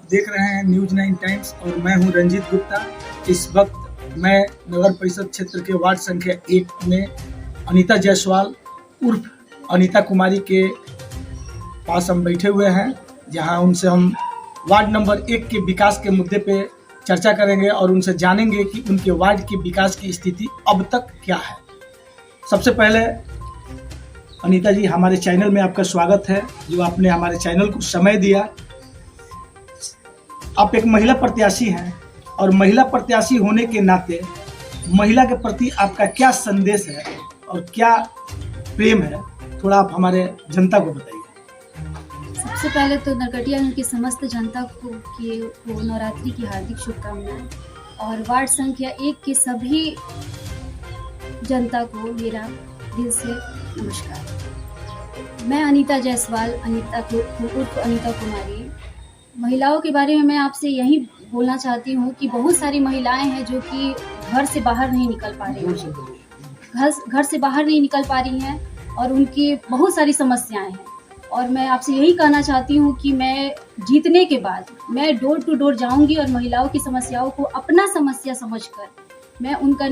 देख रहे हैं न्यूज़ 9 टाइम्स और मैं हूं रंजीत गुप्ता। इस वक्त मैं नगर परिषद क्षेत्र के वार्ड संख्या 1 में अनीता जायसवाल उर्फ अनीता कुमारी के पास हम बैठे हुए हैं, जहां उनसे हम वार्ड नंबर 1 के विकास के मुद्दे पे चर्चा करेंगे और उनसे जानेंगे कि उनके वार्ड के विकास की स्थिति अब तक क्या है। सबसे पहले अनीता जी, हमारे चैनल में आपका स्वागत है, जो आपने हमारे चैनल को समय दिया। आप एक महिला प्रत्याशी हैं और महिला प्रत्याशी होने के नाते महिला के प्रति आपका क्या संदेश है और क्या प्रेम है, थोड़ा आप हमारे जनता को बताइए। सबसे पहले तो नरकटियागंज की समस्त जनता को नवरात्रि की हार्दिक शुभकामनाएं और वार्ड संख्या 1 के सभी जनता को मेरा दिल से नमस्कार। मैं अनीता जायसवाल, उर्फ अनीता कुमारी। महिलाओं के बारे में मैं आपसे यही बोलना चाहती हूँ कि बहुत सारी महिलाएं हैं जो कि घर से बाहर नहीं निकल पा रही हैं, घर से बाहर नहीं निकल पा रही हैं और उनकी बहुत सारी समस्याएं हैं। और मैं आपसे यही कहना चाहती हूँ कि मैं जीतने के बाद मैं डोर टू डोर जाऊंगी और महिलाओं की समस्याओं को अपना समस्या समझकर मैं उनका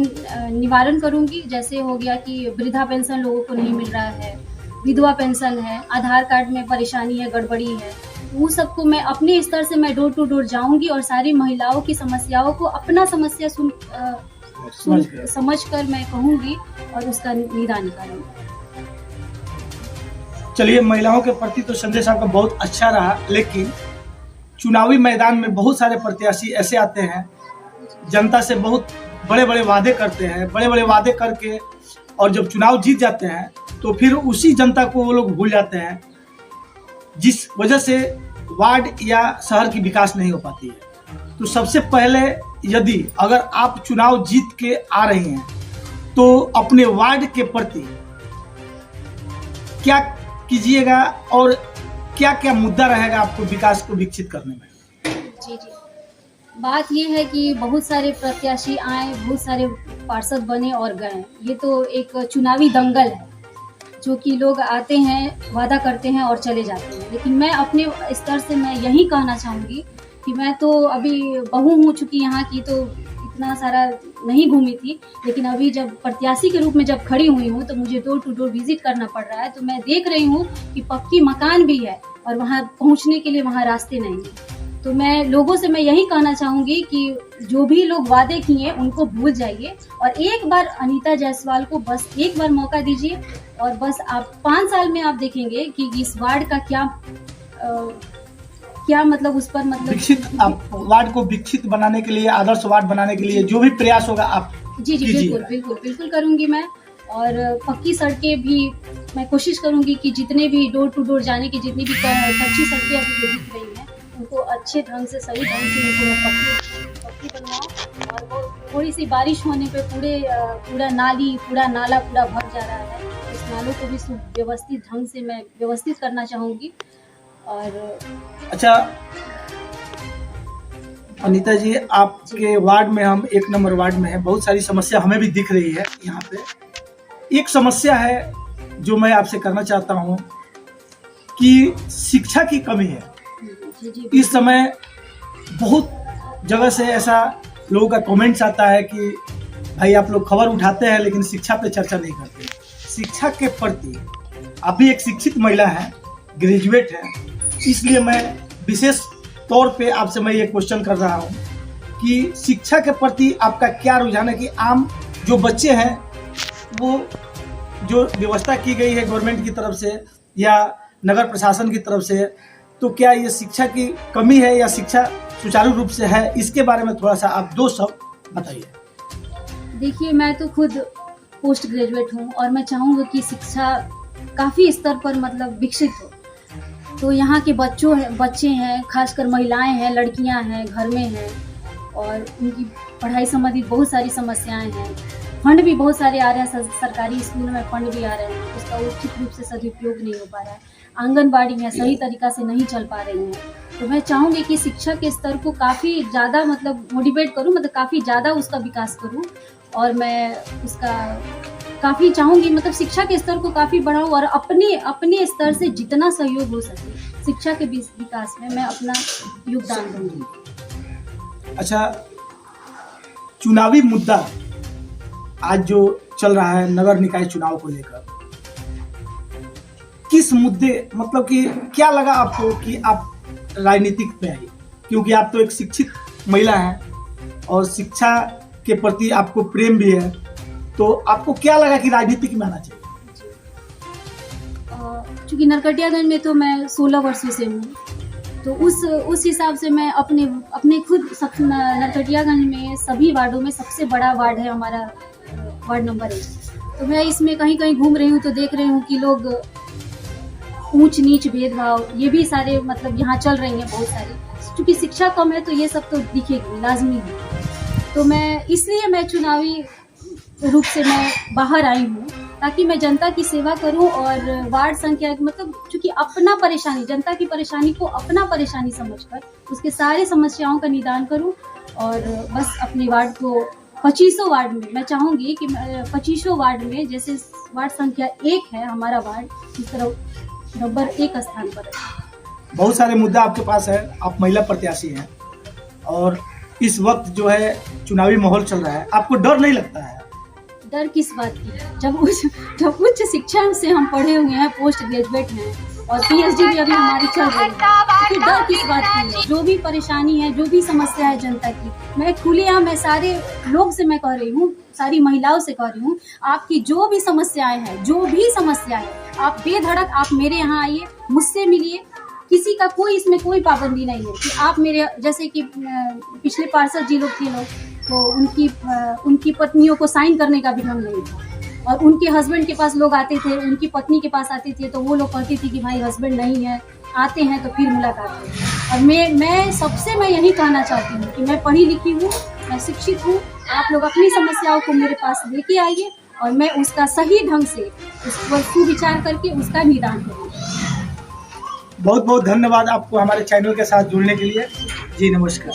निवारण करूंगी। जैसे हो गया कि वृद्धा पेंशन लोगों को नहीं मिल रहा है, विधवा पेंशन है, आधार कार्ड में परेशानी है, गड़बड़ी है, वो सबको मैं अपने स्तर से मैं डोर टू डोर जाऊंगी और सारी महिलाओं की समस्याओं को अपना समस्या समझ कर मैं कहूँगी और उसका निदान निकालूंगी। चलिए, महिलाओं के प्रति तो संदेश आपका बहुत अच्छा रहा, लेकिन चुनावी मैदान में बहुत सारे प्रत्याशी ऐसे आते हैं, जनता से बहुत बड़े बड़े वादे करते हैं, बड़े बड़े वादे करके और जब चुनाव जीत जाते हैं तो फिर उसी जनता को वो लोग भूल जाते हैं, जिस वजह से वार्ड या शहर की विकास नहीं हो पाती है। तो सबसे पहले यदि अगर आप चुनाव जीत के आ रही हैं तो अपने वार्ड के प्रति क्या कीजिएगा और क्या क्या मुद्दा रहेगा आपको विकास को विकसित करने में? जी, बात ये है कि बहुत सारे प्रत्याशी आए, बहुत सारे पार्षद बने और गए। ये तो एक चुनावी दंगल है जो कि लोग आते हैं, वादा करते हैं और चले जाते हैं। लेकिन मैं अपने स्तर से मैं यही कहना चाहूँगी कि मैं तो अभी बहू हो चुकी यहाँ की, तो इतना सारा नहीं घूमी थी, लेकिन अभी जब प्रत्याशी के रूप में जब खड़ी हुई हूँ तो मुझे डोर टू डोर विजिट करना पड़ रहा है। तो मैं देख रही हूँ कि पक्की मकान भी है और वहाँ पहुँचने के लिए वहाँ रास्ते नहीं है। तो मैं लोगों से मैं यही कहना चाहूँगी कि जो भी लोग वादे किए उनको भूल जाइए और एक बार अनीता जायसवाल को बस एक बार मौका दीजिए और बस आप 5 साल में आप देखेंगे कि इस वार्ड का क्या मतलब उस पर मतलब विकसित, आप वार्ड को विकसित बनाने के लिए, आदर्श वार्ड बनाने के लिए जो भी प्रयास होगा आप जी बिल्कुल करूंगी मैं। और पक्की सड़कें भी मैं कोशिश करूंगी कि जितने भी डोर टू डोर जाने की जितनी भी कच्ची सड़कें अभी जो दिख रही हैं उनको अच्छे ढंग से, सही ढंग से उनको पक्की बनवाऊं। और वो थोड़ी सी बारिश होने पे पूरा नाला पूरा भर जा रहा है, इस नालों को भी व्यवस्थित ढंग से मैं व्यवस्थित करना चाहूँगी। और अच्छा अनीता जी, आपके वार्ड में हम 1 नंबर वार्ड में है, बहुत सारी समस्या हमें भी दिख रही है। यहाँ पे एक समस्या है जो मैं आपसे करना चाहता हूँ कि शिक्षा की कमी है। इस समय बहुत जगह से ऐसा लोगों का कमेंट्स आता है कि भाई आप लोग खबर उठाते हैं लेकिन शिक्षा पे चर्चा नहीं करते। शिक्षा के प्रति आप भी एक शिक्षित महिला हैं, ग्रेजुएट हैं, इसलिए मैं विशेष तौर पे आपसे मैं ये क्वेश्चन कर रहा हूँ कि शिक्षा के प्रति आपका क्या रुझान है कि आम जो बच्चे हैं वो जो व्यवस्था की गई है गवर्नमेंट की तरफ से या नगर प्रशासन की तरफ से, तो क्या ये शिक्षा की कमी है या शिक्षा सुचारू रूप से है? इसके बारे में थोड़ा सा आप 2 शब्द बताइए। देखिए, मैं तो खुद पोस्ट ग्रेजुएट हूँ और मैं चाहूँगी कि शिक्षा काफ़ी स्तर पर मतलब विकसित हो। तो यहाँ के बच्चे हैं, खासकर महिलाएं हैं, लड़कियाँ हैं, घर में हैं और उनकी पढ़ाई संबंधित बहुत सारी समस्याएं हैं। फंड भी बहुत सारे आ रहे हैं, सरकारी स्कूल में फंड भी आ रहे हैं, उसका उचित रूप से सदुपयोग नहीं हो पा रहा है। आंगनबाड़ी है सही तरीका से नहीं चल पा रही हैं। तो मैं चाहूँगी कि शिक्षा के स्तर को काफ़ी ज़्यादा मतलब मोटिवेट करूँ, मतलब काफ़ी ज़्यादा उसका विकास करूँ और मैं उसका काफ़ी चाहूँगी मतलब शिक्षा के स्तर को काफ़ी बढ़ाऊँ और अपने स्तर से जितना सहयोग हो सके शिक्षा के विकास में मैं अपना योगदान दूंगी। अच्छा, चुनावी मुद्दा आज जो चल रहा है नगर निकाय चुनाव को लेकर, किस मुद्दे, मतलब कि क्या लगा आपको कि आप राजनीतिक में आई? क्योंकि आप तो एक शिक्षित महिला हैं और शिक्षा के प्रति आपको प्रेम भी है, तो आपको क्या लगा कि राजनीतिक में आना चाहिए? चूँकि नरकटियागंज में तो मैं 16 वर्षों से हूँ, तो उस हिसाब से मैं अपने खुद नरकटियागंज में सभी वार्डों में सबसे बड़ा वार्ड है हमारा वार्ड नंबर 1। तो मैं इसमें कहीं कहीं घूम रही हूँ तो देख रही हूँ कि लोग ऊंच नीच भेदभाव ये भी सारे मतलब यहाँ चल रही हैं बहुत सारी। क्योंकि शिक्षा कम है तो ये सब तो दिखेगी, लाजमी है। तो मैं चुनावी रूप से मैं बाहर आई हूँ ताकि मैं जनता की सेवा करूं और वार्ड संख्या मतलब चूँकि अपना परेशानी, जनता की परेशानी को अपना परेशानी समझकर उसके सारे समस्याओं का निदान करूं और बस अपने वार्ड को 2500 वार्ड में मैं चाहूँगी कि 2500 वार्ड में जैसे वार्ड संख्या 1 है हमारा वार्ड, इस तरह नंबर 1 स्थान पर है। बहुत सारे मुद्दा आपके पास है, आप महिला प्रत्याशी हैं और इस वक्त जो है चुनावी माहौल चल रहा है, आपको डर नहीं लगता है? डर किस बात की? जब उच्च शिक्षा से हम पढ़े हुए हैं, पोस्ट ग्रेजुएट हैं और पीएचडी भी अभी हमारी चल रही है, तो डर किस बात की है? जो भी परेशानी है, जो भी समस्या है जनता की, मैं खुलेआम मैं सारे लोग से मैं कह रही हूँ, सारी महिलाओं से कह रही हूँ, आपकी जो भी समस्याएं हैं, आप बेधड़क आप मेरे यहाँ आइए, मुझसे मिलिए। किसी का कोई इसमें कोई पाबंदी नहीं है कि आप मेरे जैसे कि पिछले पार्षद जी लोग थे तो उनकी पत्नियों को साइन करने का भी ढंग नहीं था और उनके हस्बैंड के पास लोग आते थे, उनकी पत्नी के पास आते थे तो वो लोग कहती थी कि भाई हस्बैंड नहीं है, आते हैं तो फिर मुलाकात है। और मैं सबसे मैं यही कहना चाहती हूँ कि मैं पढ़ी लिखी हूँ, मैं शिक्षित हूँ, आप लोग अपनी समस्याओं को मेरे पास लेके आइए और मैं उसका सही ढंग से उस पर सुविचार करके उसका निदान करूँगी। बहुत बहुत धन्यवाद आपको हमारे चैनल के साथ जुड़ने के लिए। जी नमस्कार।